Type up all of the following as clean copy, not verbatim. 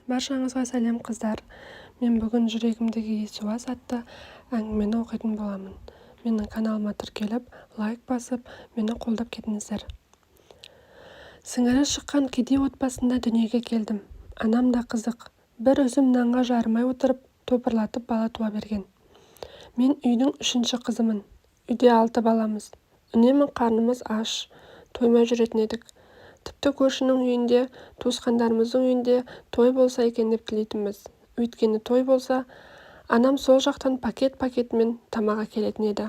Баршаңызға сәлем қыздар. Мен бүгін жүрегімдегі есуас атты әңгімені оқитын боламын. Менің каналыма тіркеліп, лайк басып, мені қолдап кетіңіздер. Сіңірі шыққан кедей отбасында дүниеге келдім. Анам да қызық. Бір үзім нанға жарымай отырып, топырлатып бала туа берген. Мен үйдің 3-ші қызымын. Үйде 6 баламыз. Үнемі қарнымыз аш, тоймай жүретін едік. Тіпті көршінің үйінде, туысқандарымыздың үйінде той болса екен деп тілейтінбіз. Өйткені той болса, анам сол жақтан пакет-пакетімен тамақ әкелетін еді.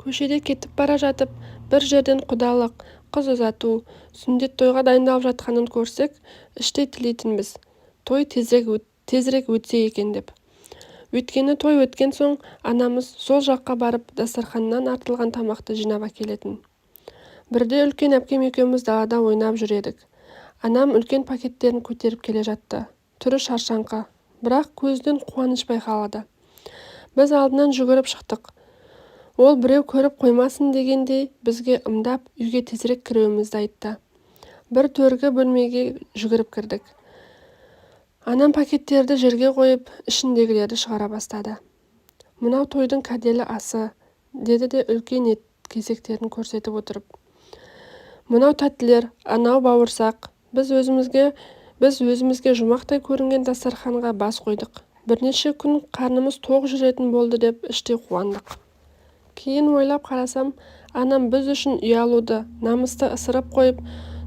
Көшеде кетіп бара жатып, бір жерден құдалық, қыз ұзату, сүндет тойға дайындалып жатқанын көрсек, іштей тілейтінбіз. Той тезірек өтсе екен деп. Өйткені той өткен соң, анамыз сол жаққа барып, дастарханнан артылған тамақты жинап әкелетін. Бірде үлкен әпкем екеуміз далада ойнап жүр едік. Анам үлкен пакеттерін көтеріп келе жатты. Түрі шаршаңқы, бірақ көзден қуаныш байқалады. Біз алдынан жүгіріп шықтық. Ол біреу көріп қоймасын дегендей бізге ымдап үйге тезірек кіруімізді айтты. Бір төргі бөлмеге жүгіріп кірдік. Анам пакеттерді жерге қойып, ішіндегілерді шығара бастады. Мынау тойдың кәделі асы, деді де үлкен ет кесектерін көрсетіп отырып. Мынау тәттілер, анау бауырсақ. Біз өзімізге жұмақтай көрінген дастарханға бас қойдық. Бірнеше күн қарнымыз тоқ жүретін болды деп іштей қуандық. Кейін ойлап қарасам, анам біз үшін үй алуды, намысты ысырып қойып,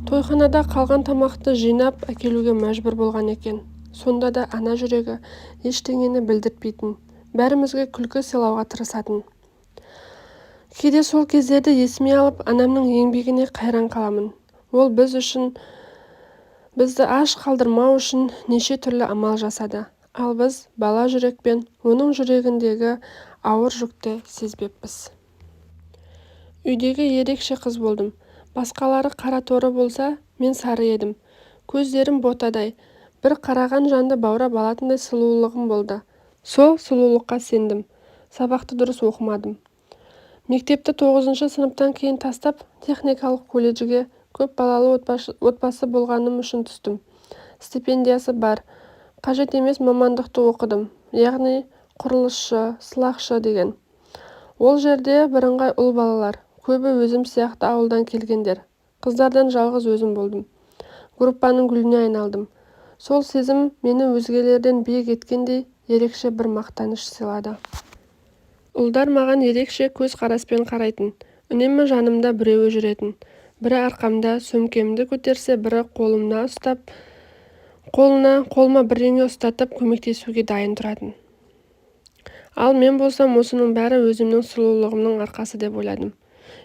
тойханада қалған тамақты жинап әкелуге мәжбүр болған екен. Сонда да ана жүрегі ештеңені білдіртпейтін, бәрімізге күлкі сыйлауға тырысатын. Кейде сол кездерді есіме алып, анамның еңбегіне қайран қаламын. Ол бізді аш қалдырмау үшін неше түрлі амал жасады. Ал біз бала жүрекпен оның жүрегіндегі ауыр жүкті сезбеппіз. Үйдегі ерекше қыз болдым. Басқалары қара торы болса, мен сары едім. Көздерім ботадай, бір қараған жанды баурап алатындай сұлулығым болды. Сол сұлулыққа сендім. Сабақты дұрыс оқымадым. Мектепті 9-шы сыныптан кейін тастап, техникалық колледжге көп балалы отбасы болғаным үшін түстім. Стипендиясы бар, қажет емес мамандықты оқыдым, яғни құрылысшы, сылақшы деген. Ол жерде бірыңғай ұл балалар, көбі өзім сияқты ауылдан келгендер. Қыздардан жалғыз өзім болдым. Группаның гүліне айналдым. Сол сезім мені өзгелерден биік еткендей ерекше бір мақтаныш сыйлады. Ұлдар маған ерекше көз қараспен қарайтын. Үнемі жанымда біреуі жүретін. Бірі арқамда сөмкемді көтерсе, бірі қолыма бірдеңе ұстатып көмектесуге дайын тұратын. Ал мен болсам осының бәрі өзімнің сұлулығымның арқасы деп ойладым.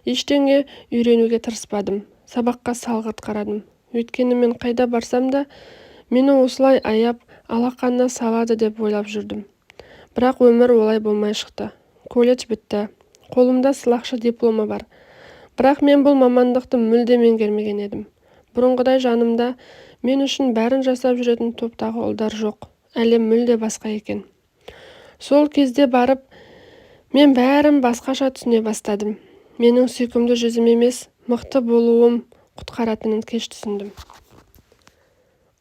Ештеңе үйренуге тырыспадым. Сабаққа салғырт қарадым. Өйткені мен қайда барсам да, мені осылай аяп, алақанына салады деп ойлап жүрдім. Бірақ өмір олай болмай шықты. Колледж бітті. Қолымда сылақшы дипломы бар. Бірақ мен бұл мамандықты мүлде меңгермеген едім. Бұрынғыдай жанымда мен үшін бәрін жасап жүретін топтағы ұлдар жоқ. Әлем мүлде басқа екен. Сол кезде барып, мен бәрін басқаша түсіне бастадым. Менің сүйкімді жүзім емес, мықты болуым құтқаратынын кеш түсіндім.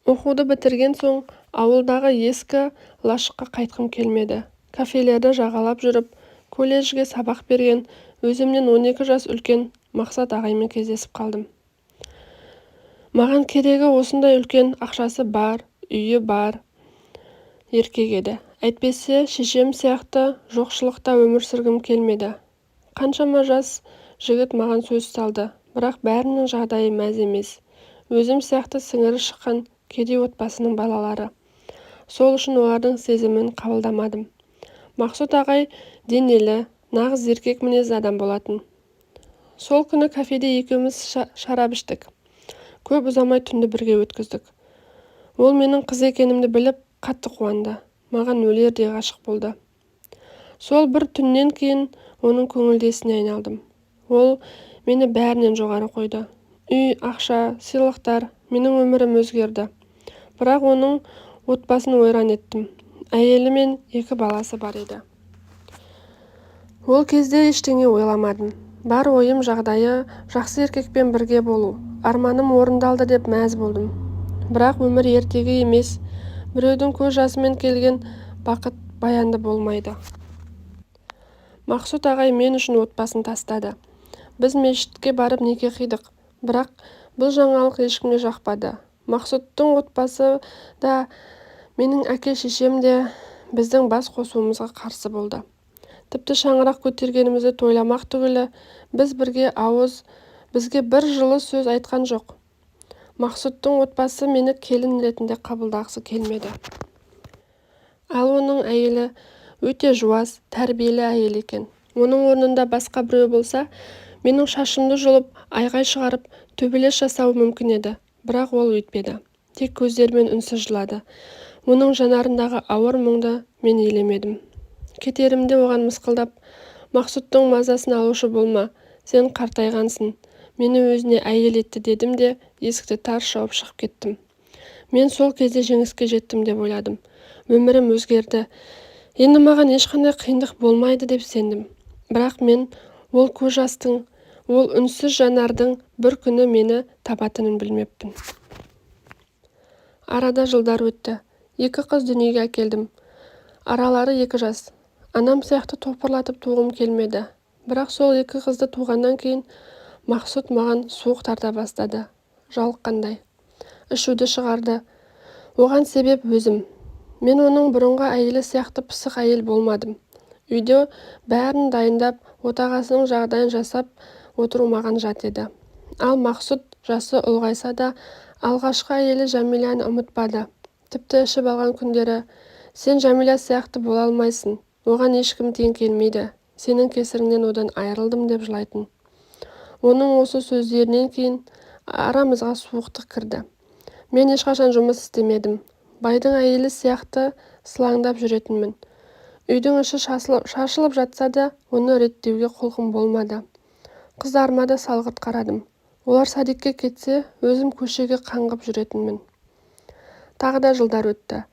Оқуды бітірген соң ауылдағы ескі лашыққа қайтқым келмеді. Кафелерді жағалап жүріп, колледжге сабақ берген, өзімнен 12 жас үлкен Мақсат ағаймен кездесіп қалдым. Маған керегі осындай үлкен, ақшасы бар, үйі бар еркек еді. Әйтпесе шешем сияқты жоқшылықта өмір сүргім келмеді. Қаншама жас жігіт маған сөз салды, бірақ бәрінің жағдайы мәз емес. Өзім сияқты сіңірі шыққан кедей отбасының балалары. Сол үшін олардың сезімін қабылдамадым. Мақсат ағай денелі, нағыз еркек мінезді адам болатын. Сол күні кафеде екеуміз шарап іштік. Көп ұзамай түнді бірге өткіздік. Ол менің қыз екенімді біліп, қатты қуанды. Маған өлердей ғашық болды. Сол бір түннен кейін оның көңілдесіне айналдым. Ол мені бәрінен жоғары қойды. Үй, ақша, сыйлықтар, менің өмірім өзгерді. Бірақ оның отбасын ойран еттім. Әйелі мен 2 баласы бар еді. Ол кезде ештеңе ойламадым. Бар ойым жағдайы жақсы еркекпен бірге болу. Арманым орындалды деп мәз болдым. Бірақ өмір ертегі емес, біреудің көз жасымен келген бақыт баянды болмайды. Мақсұт ағай мен үшін отбасын тастады. Біз мешітке барып неке қидық, бірақ бұл жаңалық ешкімге жақпады. Мақсұттың отбасы да, менің әке-шешем де біздің бас қосуымызға қарсы болды. Тіпті шаңырақ көтергенімізді тойламақ түгілі бізге бір жылы сөз айтқан жоқ. Мақсұттың отбасы мені келін ретінде қабылдағысы келмеді. Ал оның әйелі өте жуас, тәрбиелі әйел екен. Оның орнында басқа біреу болса, менің шашымды жұлып, айғай шығарып, төбелес жасауы мүмкін еді. Бірақ ол өйтпеді. Тек көздерімен үнсіз жылады. Оның жанарындағы ауыр мұңды мен елемедім. Кетерімде оған мысқылдап, Мақсұттың мазасын алушы болма, сен қартайғансың, мені өзіне әйел етті дедім де есікті тарс жауып шығып кеттім. Мен сол кезде жеңіске жеттім деп ойладым. Өмірім өзгерді. Енді маған ешқандай қиындық болмайды деп сендім. Бірақ мен ол көз жастың, ол үнсіз жанардың бір күні мені табатынын білмеппін. Арада жылдар өтті. 2 қыз дүниеге әкелдім. Аралары 2 жас. Анам сияқты топырлатып туғым келмеді. Бірақ сол 2 қызды туғаннан кейін Мақсұт маған суық тарта бастады. Жалыққандай. Ішуді шығарды. Оған себеп өзім. Мен оның бұрынғы әйелі сияқты пысық әйел болмадым. Үйде бәрін дайындап, отағасының жағдайын жасап отыру маған жат еді. Ал Мақсұт жасы ұлғайса да, алғашқы әйелі Жәмиләні ұмытпады. Тіпті ішіп алған күндері, сен Жәмилә сияқты бола алмайсың, оған ешкім тең келмейді, сенің кесіріңнен одан айырылдым деп жылайтын. Оның осы сөздерінен кейін арамызға суықтық кірді. Мен ешқашан жұмыс істемедім. Байдың әйелі сияқты сылаңдап жүретінмін. Үйдің іші шашылып жатса да, оны реттеуге құлқым болмады. Қыздарыма да салғырт қарадым. Олар садикке кетсе, өзім көшеге қаңғып жүретінмін. Тағы да жылдар өтті.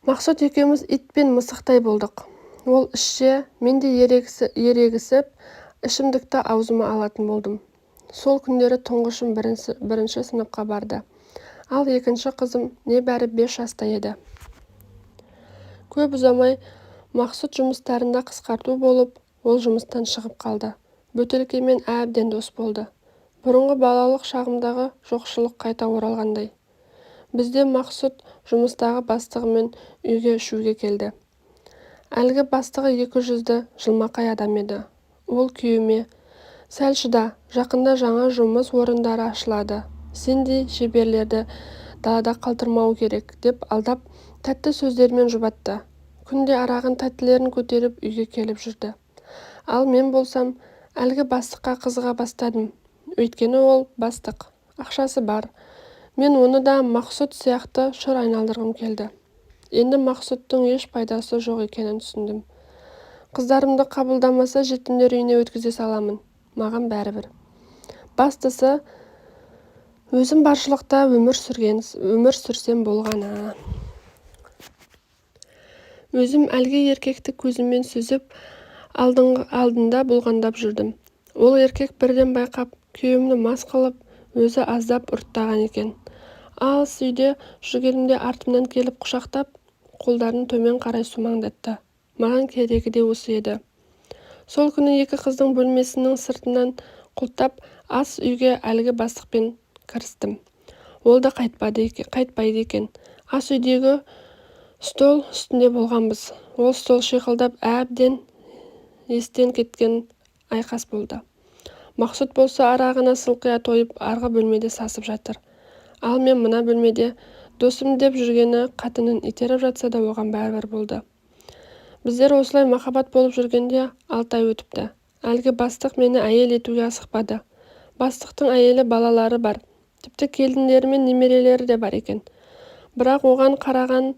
Мақсұт екеуміз ит пен мысықтай болдық. Ол ішсе, мен де ерегісіп, ішімдікті аузыма алатын болдым. Сол күндері тұңғышым бірінші сыныпқа барды. Ал екінші қызым небәрі 5 жаста еді. Көп ұзамай Мақсұт жұмыстарында қысқарту болып, ол жұмыстан шығып қалды. Бөтелкемен әбден дос болды. Бұрынғы балалық шағымдағы жоқшылық қайта оралғандай. Бізде Мақсұт жұмыстағы бастығымен үйге ішуге келді. Әлгі бастығы 200-ді жылмақай адам еді. Ол күйеуіме, сәл шыда, жақында жаңа жұмыс орындары ашылады. Сендей шеберлерді далада қалдырмау керек, деп алдап, тәтті сөздермен жұбатты. Күнде арағын тәттілерін көтеріп үйге келіп жүрді. Ал мен болсам, әлгі бастыққа қызыға бастадым. Өйткені ол бастық, ақшасы бар. Мен оны да Мақсұт сияқты шыр айналдырғым келді. Енді Мақсұттың еш пайдасы жоқ екенін түсіндім. Қыздарымды қабылдамаса жетімдер үйіне өткізе саламын. Маған бәрібір. Бастысы, өзім баршылықта өмір сүрсем болғаны. Өзім әлгі еркекті көзіммен сүзіп, алдында болғандап жүрдім. Ол еркек бірден байқап, күйеуімді мас қылып, өзі аздап ұрттаған екен. Алыс үйде жүргенімде артымнан келіп құшақтап, қолдарын төмен қарай сумаңдатты. Маған керегі де осы еді. Сол күні 2 қыздың бөлмесінің сыртынан құлттап, ас үйге әлгі бастықпен кірістім. Ол да қайтпайды екен. Ас үйдегі стол үстінде болғанбыз. Ол стол шиқылдап әбден естен кеткен айқас болды. Мақсұт болса арағына сылқия тойып арғы бөлмеде сасып жатыр. Ал мен мына бөлмеде досым деп жүргені қатынын итеріп жатса да оған бәрібір болды. Біздер осылай махаббат болып жүргенде 6 ай өтіпті. Әлгі бастық мені әйел етуге асықпады. Бастықтың әйелі балалары бар. Тіпті келіндері мен немерелері де бар екен. Бірақ оған қараған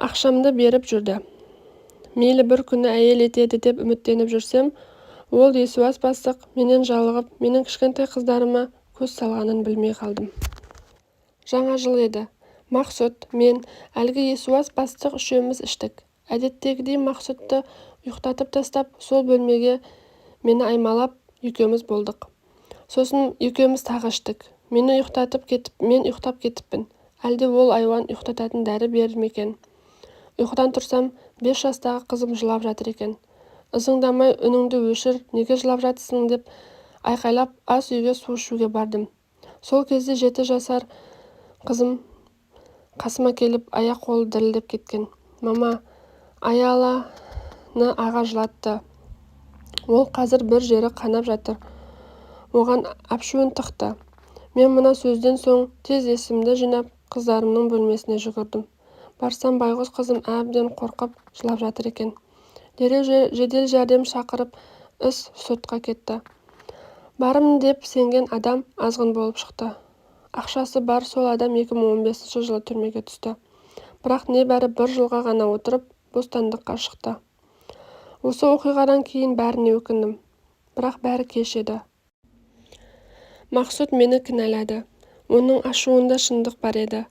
ақшамды беріп жүрді. Мейлі бір күні әйел етеді деп үміттеніп жүрсем, ол есуас бастық менен жалығып, менің кішкентай қыздарыма көз салғанын білмей қалдым. Жаңа жыл еді. Мақсұт, мен, әлгі есуас бастық үшеуміз іштік. Әдеттегідей Мақсұтты ұйықтатып тастап, сол бөлмеге мені аймалап, екеуміз болдық. Сосын екеуміз тағы іштік. мен ұйықтап кетіппін. Әлде ол айуан ұйықтататын дәрі берер ме екен? Ұйқыдан тұрсам, 5 жастағы қызым жылап жатыр екен. Ызыңдамай үніңді өшір, неге жылап жатсың деп айқайлап ас үйге су ішуге бардым. Сол кезде 7 жасар қызым қасыма келіп аяқ-қолы дірілдеп кеткен. Мама, аяланы аға жылатты. Ол қазір бір жері қанап жатыр. Оған әпшуін тықты. Мен мына сөзден соң тез есімді жинап қыздарымның бөлмесіне жүгірдім. Барсам байғұс қызым әбден қорқып жылап жатыр екен. Дереу жедел жәрдем шақырып іс сотқа кетті. Барым деп сенген адам азғын болып шықты. Ақшасы бар сол адам 2015 жылы түрмеге түсті. Бірақ небәрі 1 жылға ғана отырып бостандыққа шықты. Осы оқиғадан кейін бәріне өкіндім. Бірақ бәрі кеш еді. Мақсұт мені кінәлады. Оның ашуында шындық бар еді.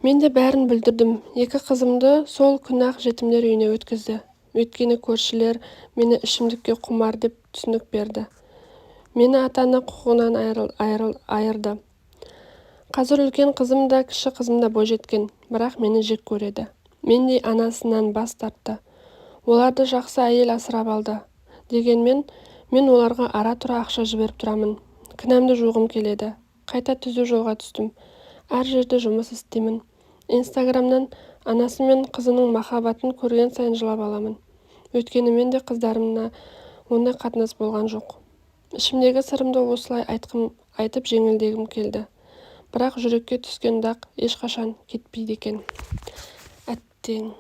Мен де бәрін білдірдім. 2 қызымды сол күні-ақ жетімдер үйіне өткізді. Өйткені көршілер мені ішімдікке құмар деп түсінік берді. Мені ата-ана құқығынан айырды. Қазір үлкен қызым да кіші қызым да бойжеткен, бірақ мені жек көреді. Мендей анасынан бас тартты. Оларды жақсы әйел асырап алды. Дегенмен, мен оларға ара-тұра ақша жіберіп тұрамын. Кінәмді жуғым келеді. Қайта түзу жолға түстім. Әр жерде жұмыс істеймін. Инстаграмнан анасы мен қызының махаббатын көрген сайын жылап аламын. Өйткені мен де қыздарымна ондай қатынас болған жоқ. Ішімдегі сырымды осылай айтып жеңілдегім келді. Бірақ жүрекке түскен дақ ешқашан кетпейді екен. Әттең.